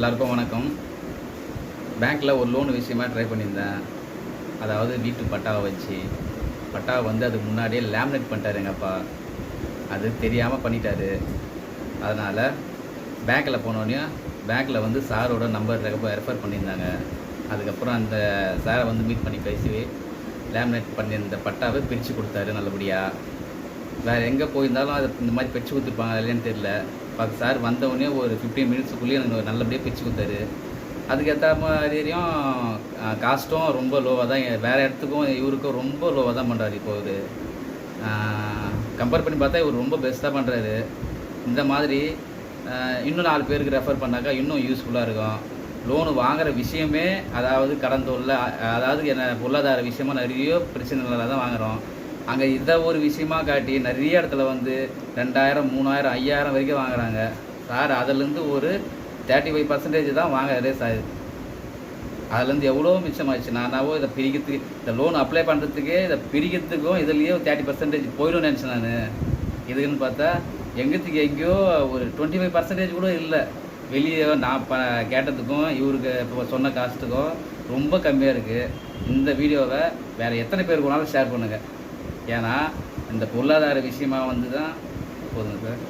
எல்லாருக்கும் வணக்கம். பேங்க்கில் ஒரு லோன் விஷயமா ட்ரை பண்ணியிருந்தேன். அதாவது வீட்டு பட்டாவை வச்சு பட்டாவை வந்து அதுக்கு முன்னாடியே லேமினேட் பண்ணிட்டார் எங்கள் அப்பா. அது தெரியாமல் பண்ணிட்டாரு. அதனால் பேங்க்கில் போனோடனே பேங்க்கில் வந்து சாரோட நம்பர் ரெஃபர் பண்ணியிருந்தாங்க. அதுக்கப்புறம் அந்த சாரை வந்து மீட் பண்ணி பேசி லேமினேட் பண்ணியிருந்த பட்டாவை பிரித்து கொடுத்தாரு நல்லபடியாக. வேறு எங்கே போயிருந்தாலும் அதை இந்த மாதிரி பிரித்து கொடுத்துருப்பாங்க இல்லைன்னு தெரியல. பார்த்து சார் வந்தவொடனே ஒரு 15 மினிட்ஸுக்குள்ளேயே எனக்கு நல்லபடியாக பிரித்து கொடுத்தாரு. அதுக்கேற்ற மாதிரியும் காஸ்ட்டும் ரொம்ப லோவாக தான், வேறு இடத்துக்கும் இவருக்கும் ரொம்ப லோவாக தான் பண்ணுறாரு. இப்போ ஒரு கம்பேர் பண்ணி பார்த்தா இவர் ரொம்ப பெஸ்ட்டாக பண்ணுறாரு. இந்த மாதிரி இன்னும் 4 பேருக்கு ரெஃபர் பண்ணாக்கா இன்னும் யூஸ்ஃபுல்லாக இருக்கும். லோனு வாங்குகிற விஷயமே அதாவது கடன் தொல்லை, அதாவது என்ன பொருளாதார விஷயமாக நிறைய பிரச்சனைகளாக தான் வாங்குகிறோம். அங்கே இதை ஒரு விஷயமா காட்டி நிறைய இடத்துல வந்து 2000, 3000, 5000 வரைக்கும் வாங்குறாங்க. சார் அதுலேருந்து ஒரு 35% தான் வாங்குறாரு சார். அதுலேருந்து எவ்வளோ மிச்சமாகிடுச்சு. நானாவோ இதை பிரிக்கிறதுக்கு, இந்த லோன் அப்ளை பண்ணுறதுக்கே இதை பிரிக்கிறதுக்கும் இதுலேயே 30% போயிடும் நினச்சேன் நான். இதுக்குன்னு பார்த்தா எங்கேயோ ஒரு 25% கூட இல்லை. வெளியே நான் கேட்டதுக்கும் இவருக்கு இப்போ சொன்ன காஸ்ட்டுக்கும் ரொம்ப கம்மியாக இருக்குது. இந்த வீடியோவை வேறு எத்தனை பேருக்கு வேணாலும் ஷேர் பண்ணுங்கள். ஏன்னா இந்த பொருளாதார விஷயமாக வந்து தான் போதுங்க சார்.